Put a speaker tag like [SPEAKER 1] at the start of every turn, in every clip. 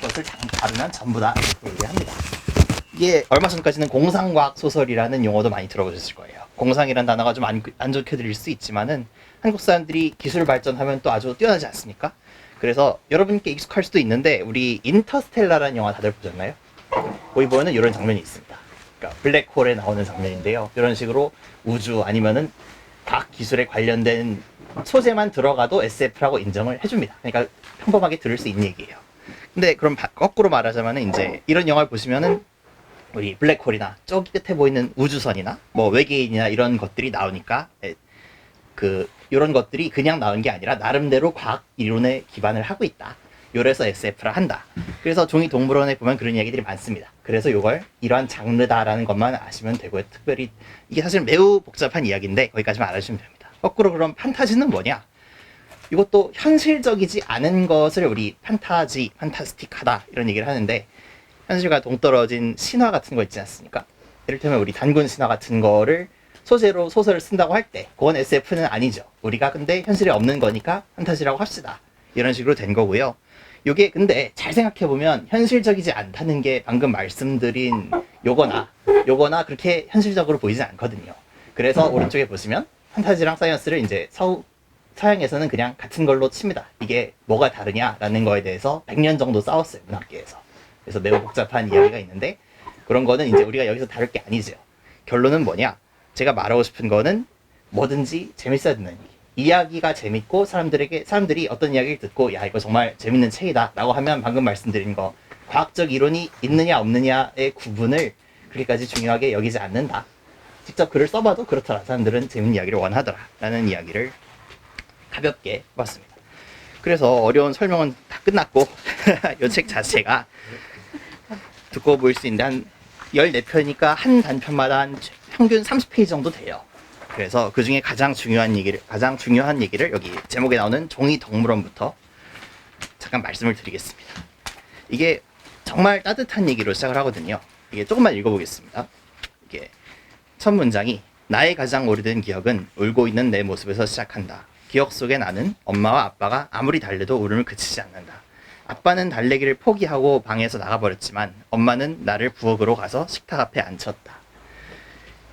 [SPEAKER 1] 것을 다루면 전부 다 이렇게 얘기합니다. 이게 얼마 전까지는 공상과학 소설이라는 용어도 많이 들어보셨을 거예요. 공상이라는 단어가 좀 안 좋게 들릴 수 있지만은 한국 사람들이 기술 발전하면 또 아주 뛰어나지 않습니까? 그래서 여러분께 익숙할 수도 있는데 우리 인터스텔라라는 영화 다들 보셨나요? 거기 보면은 이런 장면이 있습니다. 그러니까 블랙홀에 나오는 장면인데요. 이런 식으로 우주 아니면은 과학 기술에 관련된 소재만 들어가도 SF라고 인정을 해줍니다. 그러니까 평범하게 들을 수 있는 얘기예요. 근데 그럼 거꾸로 말하자면은 이제 이런 영화를 보시면은 우리 블랙홀이나 저기 끝에 보이는 우주선이나 뭐 외계인이나 이런 것들이 나오니까 이런 것들이 그냥 나온 게 아니라 나름대로 과학 이론에 기반을 하고 있다. 요래서 SF라 한다. 그래서 종이동물원에 보면 그런 이야기들이 많습니다. 그래서 이걸 이러한 장르다라는 것만 아시면 되고요. 특별히 이게 사실 매우 복잡한 이야기인데 거기까지만 알아주시면 됩니다. 거꾸로 그럼 판타지는 뭐냐? 이것도 현실적이지 않은 것을 우리 판타스틱하다 이런 얘기를 하는데 현실과 동떨어진 신화 같은 거 있지 않습니까? 이를테면 우리 단군 신화 같은 거를 소재로 소설을 쓴다고 할 때 그건 SF는 아니죠. 우리가 근데 현실에 없는 거니까 판타지라고 합시다. 이런 식으로 된 거고요. 요게 근데 잘 생각해보면 현실적이지 않다는 게 방금 말씀드린 요거나 그렇게 현실적으로 보이지 않거든요. 그래서 오른쪽에 보시면 판타지랑 사이언스를 이제 서양에서는 그냥 같은 걸로 칩니다. 이게 뭐가 다르냐라는 거에 대해서 100년 정도 싸웠어요. 문학계에서. 그래서 매우 복잡한 이야기가 있는데 그런 거는 이제 우리가 여기서 다룰 게 아니죠. 결론은 뭐냐? 제가 말하고 싶은 거는 뭐든지 재밌어야 된다는 얘기. 이야기가 재밌고 사람들이 어떤 이야기를 듣고 야 이거 정말 재밌는 책이다 라고 하면 방금 말씀드린 거 과학적 이론이 있느냐 없느냐의 구분을 그렇게까지 중요하게 여기지 않는다. 직접 글을 써봐도 그렇더라. 사람들은 재밌는 이야기를 원하더라 라는 이야기를 가볍게 봤습니다. 그래서 어려운 설명은 다 끝났고 이 책 자체가 두꺼워 보일 수 있는데 한 14편이니까 한 단편마다 한 평균 30페이지 정도 돼요. 그래서 그 중에 가장 중요한 얘기를 여기 제목에 나오는 종이동물원부터 잠깐 말씀을 드리겠습니다. 이게 정말 따뜻한 얘기로 시작을 하거든요. 이게 조금만 읽어보겠습니다. 이게 첫 문장이 나의 가장 오래된 기억은 울고 있는 내 모습에서 시작한다. 기억 속에 나는 엄마와 아빠가 아무리 달래도 울음을 그치지 않는다. 아빠는 달래기를 포기하고 방에서 나가버렸지만 엄마는 나를 부엌으로 가서 식탁 앞에 앉혔다.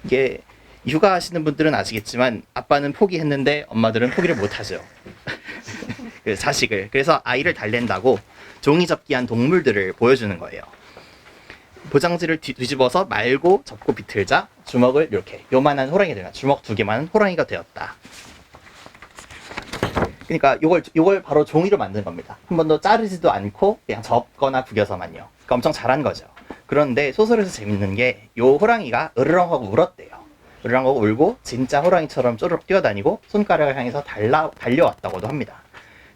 [SPEAKER 1] 이게 육아하시는 분들은 아시겠지만 아빠는 포기했는데 엄마들은 포기를 못하죠. 그 자식을. 그래서 아이를 달랜다고 종이접기한 동물들을 보여주는 거예요. 포장지를 뒤집어서 말고 접고 비틀자 주먹을 이렇게 요만한 호랑이가 되나 주먹 2개만한 호랑이가 되었다. 그러니까 요걸 바로 종이로 만든 겁니다. 한 번도 자르지도 않고 그냥 접거나 구겨서만요. 그러니까 엄청 잘한 거죠. 그런데 소설에서 재밌는 게 요 호랑이가 으르렁하고 울었대요. 으르렁하고 울고 진짜 호랑이처럼 쪼르륵 뛰어다니고 손가락을 향해서 달려왔다고도 합니다.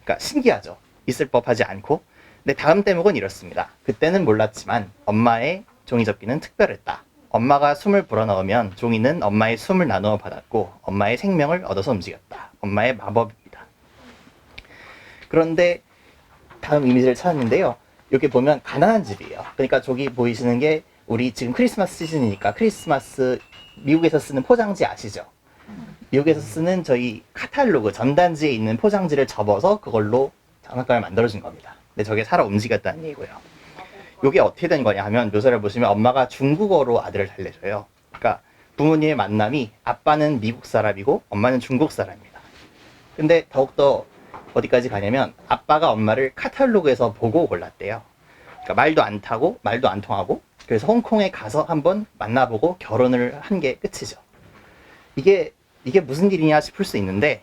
[SPEAKER 1] 그러니까 신기하죠. 있을 법하지 않고. 근데 다음 대목은 이렇습니다. 그때는 몰랐지만 엄마의 종이접기는 특별했다. 엄마가 숨을 불어넣으면 종이는 엄마의 숨을 나누어 받았고 엄마의 생명을 얻어서 움직였다. 엄마의 마법입니다. 그런데 다음 이미지를 찾았는데요. 여기 보면 가난한 집이에요. 그러니까 저기 보이시는 게 우리 지금 크리스마스 시즌이니까 크리스마스 미국에서 쓰는 포장지 아시죠? 미국에서 쓰는 저희 카탈로그 전단지에 있는 포장지를 접어서 그걸로 장난감을 만들어준 겁니다. 근데 저게 살아 움직였다는 얘기고요. 이게 어떻게 된 거냐 하면 묘사를 보시면 엄마가 중국어로 아들을 달래줘요. 그러니까 부모님의 만남이 아빠는 미국 사람이고 엄마는 중국 사람입니다. 근데 더욱더 어디까지 가냐면 아빠가 엄마를 카탈로그에서 보고 골랐대요. 그러니까 말도 안 타고 말도 안 통하고 그래서 홍콩에 가서 한번 만나보고 결혼을 한 게 끝이죠. 이게 무슨 일이냐 싶을 수 있는데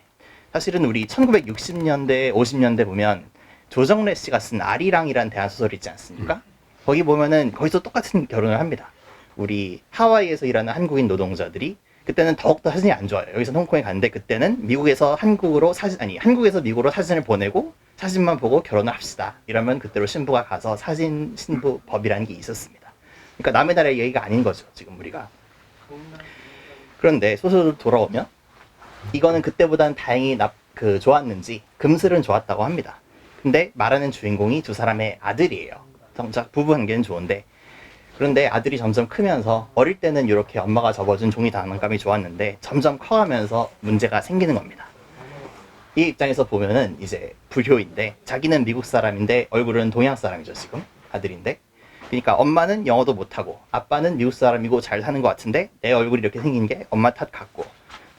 [SPEAKER 1] 사실은 우리 1960년대 50년대 보면 조정래 씨가 쓴 아리랑이라는 대한소설 있지 않습니까? 거기 보면은 거기서 똑같은 결혼을 합니다. 우리 하와이에서 일하는 한국인 노동자들이 그때는 더욱더 사진이 안 좋아요. 여기서 홍콩에 갔는데 그때는 한국에서 미국으로 사진을 보내고 사진만 보고 결혼을 합시다. 이러면 그때로 신부가 가서 사진 신부 법이라는 게 있었습니다. 그러니까 남의 나라의 얘기가 아닌 거죠. 지금 우리가. 그런데 소설로 돌아오면 이거는 그때보다는 다행히 좋았는지 금슬은 좋았다고 합니다. 근데 말하는 주인공이 두 사람의 아들이에요. 정작 부부 관계는 좋은데 그런데 아들이 점점 크면서 어릴 때는 이렇게 엄마가 접어준 종이 장난감이 좋았는데 점점 커가면서 문제가 생기는 겁니다. 이 입장에서 보면은 이제 불효인데, 자기는 미국 사람인데 얼굴은 동양 사람이죠, 지금 아들인데. 그러니까 엄마는 영어도 못하고 아빠는 미국 사람이고 잘 사는 것 같은데 내 얼굴이 이렇게 생긴 게 엄마 탓 같고,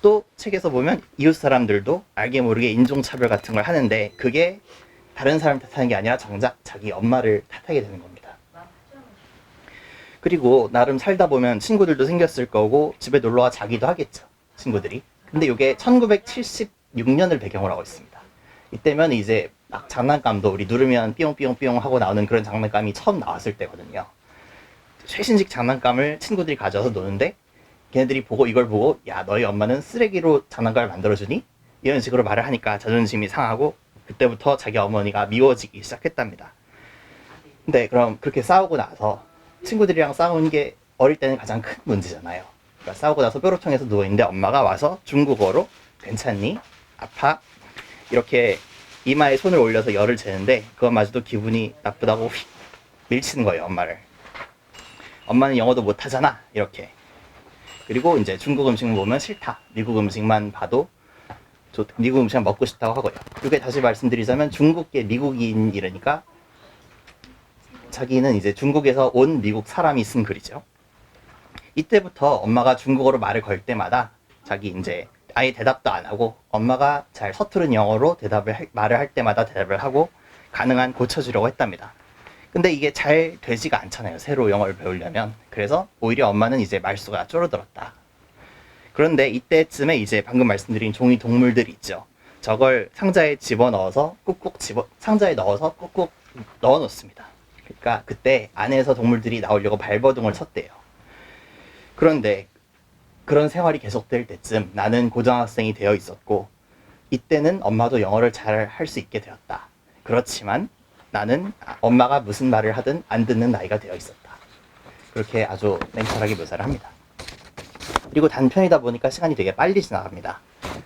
[SPEAKER 1] 또 책에서 보면 이웃 사람들도 알게 모르게 인종차별 같은 걸 하는데 그게 다른 사람 탓하는 게 아니라 정작 자기 엄마를 탓하게 되는 겁니다. 그리고 나름 살다 보면 친구들도 생겼을 거고 집에 놀러와 자기도 하겠죠, 친구들이. 근데 이게 1976년을 배경으로 하고 있습니다. 이때면 이제 막 장난감도 우리 누르면 삐용삐용삐용 하고 나오는 그런 장난감이 처음 나왔을 때거든요. 최신식 장난감을 친구들이 가져와서 노는데 걔네들이 보고 이걸 보고, 야, 너희 엄마는 쓰레기로 장난감을 만들어주니? 이런 식으로 말을 하니까 자존심이 상하고 그때부터 자기 어머니가 미워지기 시작했답니다. 근데 그럼 그렇게 싸우고 나서, 친구들이랑 싸운 게 어릴 때는 가장 큰 문제잖아요. 그러니까 싸우고 나서 뾰로통에서 누워있는데 엄마가 와서 중국어로 괜찮니? 아파? 이렇게 이마에 손을 올려서 열을 재는데 그것마저도 기분이 나쁘다고 휙 밀치는 거예요, 엄마를. 엄마는 영어도 못하잖아, 이렇게. 그리고 이제 중국 음식만 보면 싫다, 미국 음식만 봐도 미국 음식만 먹고 싶다고 하고요. 이게 다시 말씀드리자면 중국계 미국인 이러니까 자기는 이제 중국에서 온 미국 사람이 쓴 글이죠. 이때부터 엄마가 중국어로 말을 걸 때마다 자기 이제 아예 대답도 안 하고 엄마가 잘 서투른 영어로 말을 할 때마다 대답을 하고 가능한 고쳐주려고 했답니다. 근데 이게 잘 되지가 않잖아요, 새로 영어를 배우려면. 그래서 오히려 엄마는 이제 말수가 줄어들었다. 그런데 이때쯤에 이제 방금 말씀드린 종이 동물들이 있죠. 저걸 상자에 집어넣어서 상자에 넣어서 꾹꾹 넣어놓습니다. 그러니까 그때 안에서 동물들이 나오려고 발버둥을 쳤대요. 그런데 그런 생활이 계속될 때쯤 나는 고등학생이 되어 있었고, 이때는 엄마도 영어를 잘 할 수 있게 되었다. 그렇지만 나는 엄마가 무슨 말을 하든 안 듣는 나이가 되어 있었다. 그렇게 아주 냉철하게 묘사를 합니다. 그리고 단편이다 보니까 시간이 되게 빨리 지나갑니다.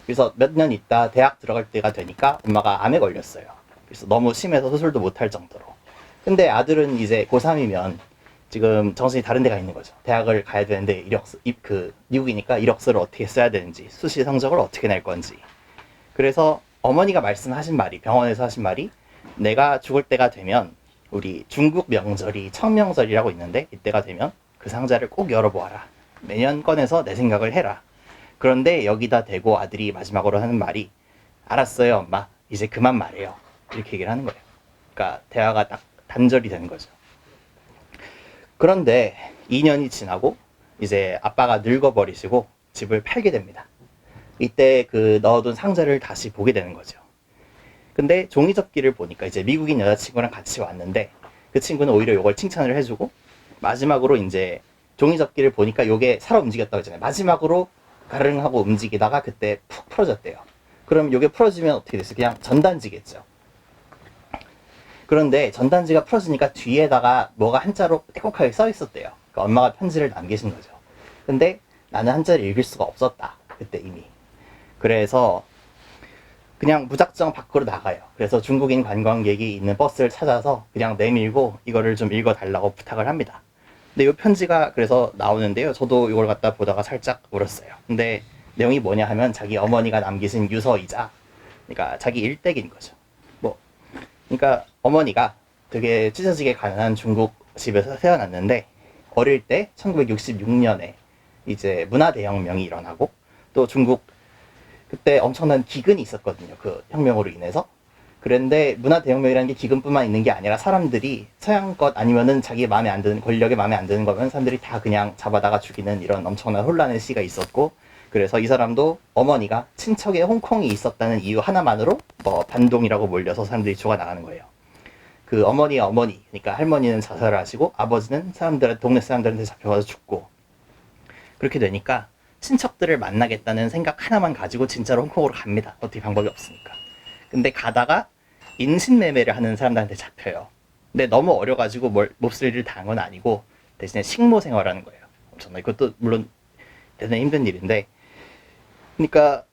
[SPEAKER 1] 그래서 몇 년 있다 대학 들어갈 때가 되니까 엄마가 암에 걸렸어요. 그래서 너무 심해서 수술도 못할 정도로. 근데 아들은 이제 고3이면 지금 정신이 다른 데가 있는 거죠. 대학을 가야 되는데 미국이니까 이력서를 어떻게 써야 되는지, 수시 성적을 어떻게 낼 건지. 그래서 어머니가 말씀하신 말이, 병원에서 하신 말이, 내가 죽을 때가 되면 우리 중국 명절이 청명절이라고 있는데 이때가 되면 그 상자를 꼭 열어보아라. 매년 꺼내서 내 생각을 해라. 그런데 여기다 대고 아들이 마지막으로 하는 말이, 알았어요 엄마, 이제 그만 말해요. 이렇게 얘기를 하는 거예요. 그러니까 대화가 딱 단절이 되는 거죠. 그런데 2년이 지나고 이제 아빠가 늙어버리시고 집을 팔게 됩니다. 이때 그 넣어둔 상자를 다시 보게 되는 거죠. 근데 종이접기를 보니까 이제 미국인 여자친구랑 같이 왔는데 그 친구는 오히려 이걸 칭찬을 해주고, 마지막으로 이제 종이접기를 보니까 요게 살아 움직였다고 했잖아요. 마지막으로 가르릉 하고 움직이다가 그때 푹 풀어졌대요. 그럼 요게 풀어지면 어떻게 됐어요? 그냥 전단지겠죠. 그런데 전단지가 풀어지니까 뒤에다가 뭐가 한자로 떼곡하게 써 있었대요. 그러니까 엄마가 편지를 남기신 거죠. 근데 나는 한자를 읽을 수가 없었다, 그때 이미. 그래서 그냥 무작정 밖으로 나가요. 그래서 중국인 관광객이 있는 버스를 찾아서 그냥 내밀고 이거를 좀 읽어달라고 부탁을 합니다. 근데 이 편지가 그래서 나오는데요. 저도 이걸 갖다 보다가 살짝 울었어요. 근데 내용이 뭐냐 하면 자기 어머니가 남기신 유서이자, 그러니까 자기 일댁인 거죠. 그러니까 어머니가 되게 찢어지게 가난한 중국 집에서 태어났는데 어릴 때 1966년에 이제 문화대혁명이 일어나고, 또 중국 그때 엄청난 기근이 있었거든요, 그 혁명으로 인해서. 그런데 문화대혁명이라는 게 기근뿐만 있는 게 아니라 사람들이 서양 것 아니면은 자기 마음에 안 드는, 권력에 마음에 안 드는 거면 사람들이 다 그냥 잡아다가 죽이는 이런 엄청난 혼란의 시가 있었고, 그래서 이 사람도 어머니가 친척에 홍콩이 있었다는 이유 하나만으로 반동이라고 몰려서 사람들이 죽어나가는 거예요. 그 어머니가 어머니, 그러니까 할머니는 자살을 하시고 아버지는 동네 사람들한테 잡혀가서 죽고, 그렇게 되니까 친척들을 만나겠다는 생각 하나만 가지고 진짜로 홍콩으로 갑니다. 어떻게 방법이 없으니까. 근데 가다가 인신매매를 하는 사람들한테 잡혀요. 근데 너무 어려가지고 몹쓸 일을 당한 건 아니고 대신에 식모 생활하는 거예요. 엄청나. 이것도 물론 대단히 힘든 일인데, 그러니까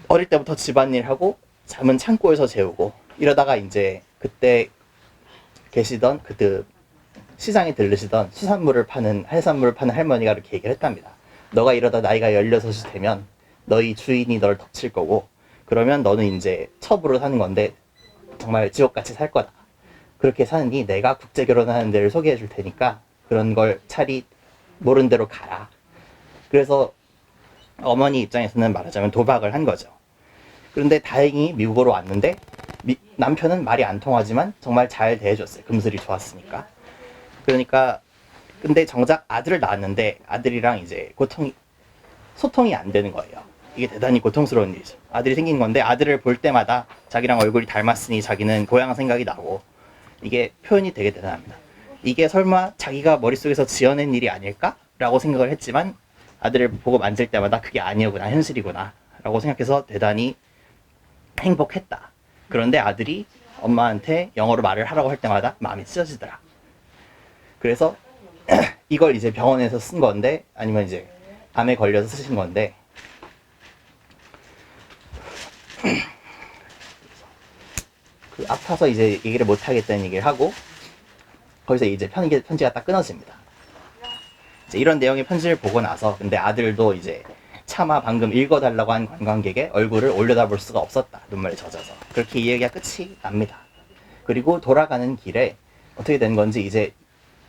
[SPEAKER 1] 어릴 때부터 집안일 하고 잠은 창고에서 재우고 이러다가 이제 그때 계시던 시장에 들르시던 해산물을 파는 할머니가 이렇게 얘기를 했답니다. 너가 이러다 나이가 16이 되면 너희 주인이 널 덮칠 거고, 그러면 너는 이제 첩으로 사는 건데 정말 지옥같이 살 거다. 그렇게 사느니 내가 국제 결혼하는 데를 소개해 줄 테니까 그런 걸 차라리 모른 대로 가라. 그래서 어머니 입장에서는 말하자면 도박을 한 거죠. 그런데 다행히 미국으로 왔는데 남편은 말이 안 통하지만 정말 잘 대해줬어요. 금슬이 좋았으니까. 그러니까 근데 정작 아들을 낳았는데 아들이랑 이제 소통이 안 되는 거예요. 이게 대단히 고통스러운 일이죠. 아들이 생긴 건데 아들을 볼 때마다 자기랑 얼굴이 닮았으니 자기는 고향 생각이 나고, 이게 표현이 되게 대단합니다. 이게 설마 자기가 머릿속에서 지어낸 일이 아닐까? 라고 생각을 했지만 아들을 보고 만질 때마다 그게 아니구나, 현실이구나 라고 생각해서 대단히 행복했다. 그런데 아들이 엄마한테 영어로 말을 하라고 할 때마다 마음이 찢어지더라. 그래서 이걸 이제 병원에서 쓴 건데, 아니면 이제 암에 걸려서 쓰신 건데, 그 아파서 이제 얘기를 못 하겠다는 얘기를 하고, 거기서 이제 편지가 딱 끊어집니다. 이제 이런 내용의 편지를 보고 나서 근데 아들도 이제 차마 방금 읽어달라고 한 관광객의 얼굴을 올려다볼 수가 없었다. 눈물에 젖어서. 그렇게 이 얘기가 끝이 납니다. 그리고 돌아가는 길에 어떻게 된 건지, 이제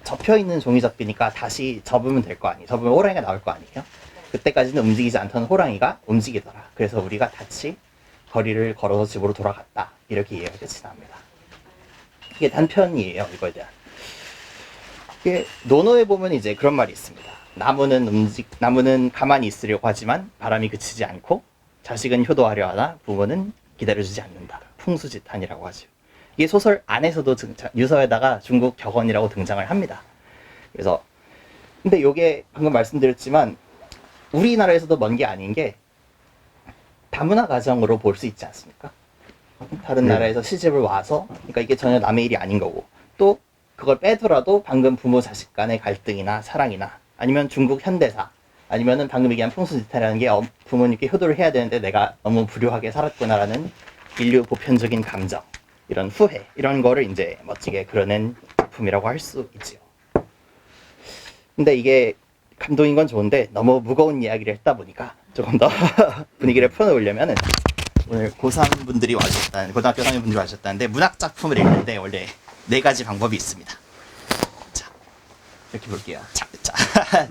[SPEAKER 1] 접혀있는 종이 접기니까 다시 접으면 될 거 아니에요. 접으면 호랑이가 나올 거 아니에요. 그때까지는 움직이지 않던 호랑이가 움직이더라. 그래서 우리가 같이 거리를 걸어서 집으로 돌아갔다. 이렇게 이해가 끝이 납니다. 이게 단편이에요, 이거에 대한. 이게 논어에 보면 이제 그런 말이 있습니다. 나무는 가만히 있으려고 하지만 바람이 그치지 않고, 자식은 효도하려 하나 부모는 기다려주지 않는다. 풍수지탄이라고 하죠. 이게 소설 안에서도 유서에다가 중국 격언이라고 등장을 합니다. 그래서 근데 이게 방금 말씀드렸지만 우리나라에서도 먼 게 아닌 게 다문화 가정으로 볼 수 있지 않습니까? 다른 나라에서 시집을 와서, 그러니까 이게 전혀 남의 일이 아닌 거고, 또 그걸 빼더라도 방금 부모 자식 간의 갈등이나 사랑이나, 아니면 중국 현대사, 아니면은 방금 얘기한 풍수지탄이라는 게 부모님께 효도를 해야 되는데 내가 너무 불효하게 살았구나라는 인류 보편적인 감정, 이런 후회, 이런 거를 이제 멋지게 그려낸 작품이라고 할 수 있지요. 근데 이게 감동인 건 좋은데 너무 무거운 이야기를 했다 보니까 조금 더 분위기를 풀어놓으려면은, 오늘 고3 분들이 와주셨다는, 고등학교 3년 분들이 와주셨다는데 문학 작품을 읽는데 원래 4가지 방법이 있습니다. 자, 이렇게 볼게요.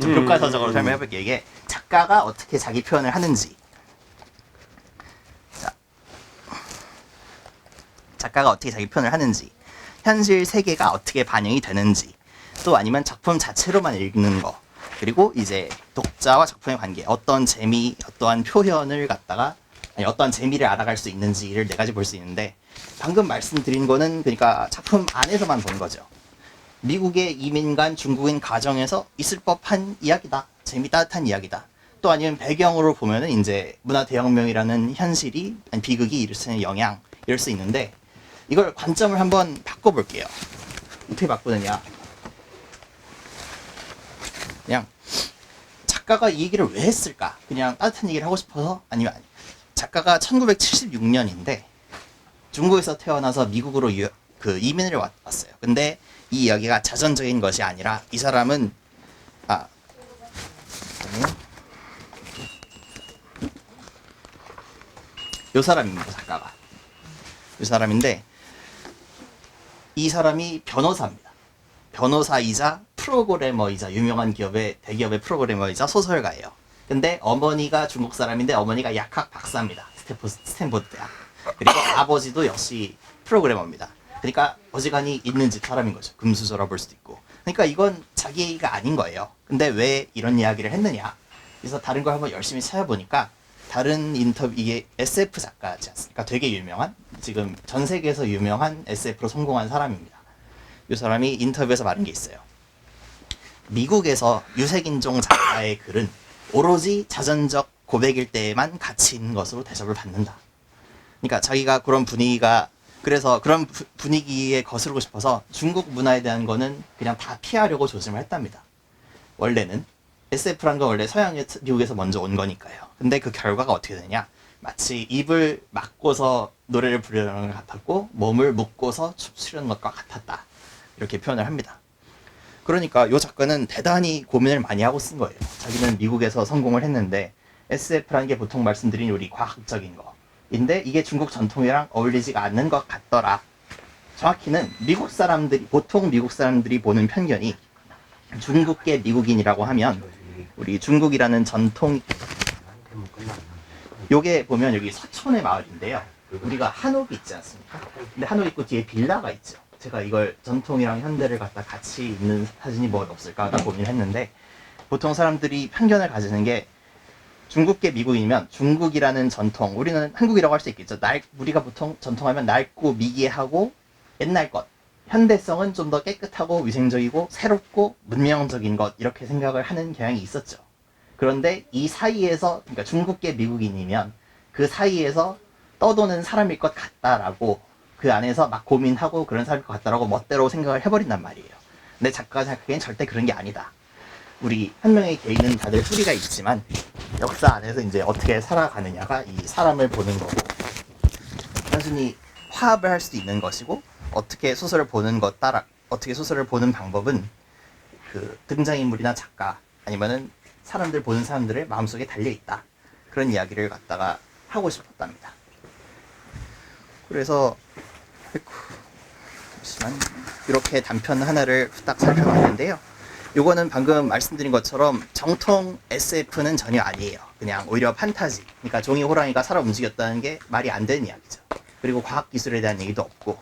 [SPEAKER 1] 좀 교과서적으로 설명해 볼게요. 이게 작가가 어떻게 자기 표현을 하는지, 작가가 어떻게 자기 표현을 하는지, 현실 세계가 어떻게 반영이 되는지, 또 아니면 작품 자체로만 읽는 거, 그리고 이제 독자와 작품의 관계, 어떤 재미, 어떠한 표현을 갖다가, 아니 어떠한 재미를 알아갈 수 있는지를 4가지 볼 수 있는데, 방금 말씀드린 거는 그러니까 작품 안에서만 본 거죠. 미국의 이민간 중국인 가정에서 있을 법한 이야기다. 재미 따뜻한 이야기다. 또 아니면 배경으로 보면은 이제 문화 대혁명이라는 현실이, 아니 비극이 일으키는 영향, 이럴 수 있는데, 이걸 관점을 한번 바꿔볼게요. 어떻게 바꾸느냐. 그냥 작가가 이 얘기를 왜 했을까? 그냥 따뜻한 얘기를 하고 싶어서? 아니면 작가가 1976년인데 중국에서 태어나서 미국으로 이민을 왔어요. 근데 이 이야기가 자전적인 것이 아니라 이 사람은 요 사람입니다. 작가가 요 사람인데, 이 사람이 변호사입니다. 변호사이자 프로그래머이자 유명한 대기업의 프로그래머이자 소설가예요. 근데 어머니가 중국 사람인데 어머니가 약학 박사입니다. 스탠포드 대학. 그리고 아버지도 역시 프로그래머입니다. 그러니까 어지간히 있는 집 사람인 거죠. 금수저라 볼 수도 있고. 그러니까 이건 자기가 아닌 거예요. 근데 왜 이런 이야기를 했느냐. 그래서 다른 걸 한번 열심히 찾아보니까 다른 인터뷰, 이게 SF 작가지 않습니까? 되게 유명한, 지금 전 세계에서 유명한 SF로 성공한 사람입니다. 이 사람이 인터뷰에서 말한 게 있어요. 미국에서 유색인종 작가의 글은 오로지 자전적 고백일 때에만 가치 있는 것으로 대접을 받는다. 그러니까 자기가 그런 분위기가, 그래서 그런 분위기에 거스르고 싶어서 중국 문화에 대한 거는 그냥 다 피하려고 조심을 했답니다. 원래는 SF란 건 원래 서양 미국에서 먼저 온 거니까요. 근데 그 결과가 어떻게 되냐, 마치 입을 막고서 노래를 부르는 것 같았고 몸을 묶고서 춤추려는 것과 같았다. 이렇게 표현을 합니다. 그러니까 이 작가는 대단히 고민을 많이 하고 쓴 거예요. 자기는 미국에서 성공을 했는데 SF라는 게 보통 말씀드린 우리 과학적인 거, 인데 이게 중국 전통이랑 어울리지가 않는 것 같더라. 정확히는 미국 사람들이, 보통 미국 사람들이 보는 편견이 중국계 미국인이라고 하면 우리 중국이라는 전통, 요게 보면 여기 서촌의 마을인데요. 우리가 한옥이 있지 않습니까? 근데 한옥 있고 뒤에 빌라가 있죠. 제가 이걸 전통이랑 현대를 갖다 같이 있는 사진이 뭐가 없을까 하다 고민했는데, 보통 사람들이 편견을 가지는 게 중국계 미국이면 중국이라는 전통, 우리는 한국이라고 할 수 있겠죠. 우리가 보통 전통하면 낡고 미개하고 옛날 것, 현대성은 좀 더 깨끗하고 위생적이고 새롭고 문명적인 것, 이렇게 생각을 하는 경향이 있었죠. 그런데 이 사이에서, 그러니까 중국계 미국인이면 그 사이에서 떠도는 사람일 것 같다라고, 그 안에서 막 고민하고 그런 사람일 것 같다라고 멋대로 생각을 해버린단 말이에요. 근데 작가가 생각하기엔 절대 그런 게 아니다. 우리 한 명의 개인은 다들 뿌리가 있지만 역사 안에서 이제 어떻게 살아가느냐가 이 사람을 보는 거고, 단순히 화합을 할 수도 있는 것이고, 어떻게 소설을 보는 것 따라, 어떻게 소설을 보는 방법은 그 등장인물이나 작가 아니면은 사람들, 보는 사람들의 마음속에 달려있다. 그런 이야기를 갖다가 하고 싶었답니다. 그래서 잠시만, 이렇게 단편 하나를 딱 살펴봤는데요. 요거는 방금 말씀드린 것처럼 정통 SF는 전혀 아니에요. 그냥 오히려 판타지. 그러니까 종이 호랑이가 살아 움직였다는 게 말이 안 되는 이야기죠. 그리고 과학기술에 대한 얘기도 없고.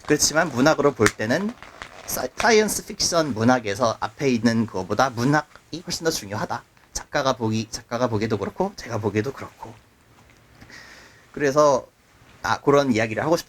[SPEAKER 1] 그렇지만 문학으로 볼 때는 사이언스 픽션 문학에서 앞에 있는 그거보다 문학이 훨씬 더 중요하다. 작가가 보기에도 그렇고 제가 보기에도 그렇고. 그래서 그런 이야기를 하고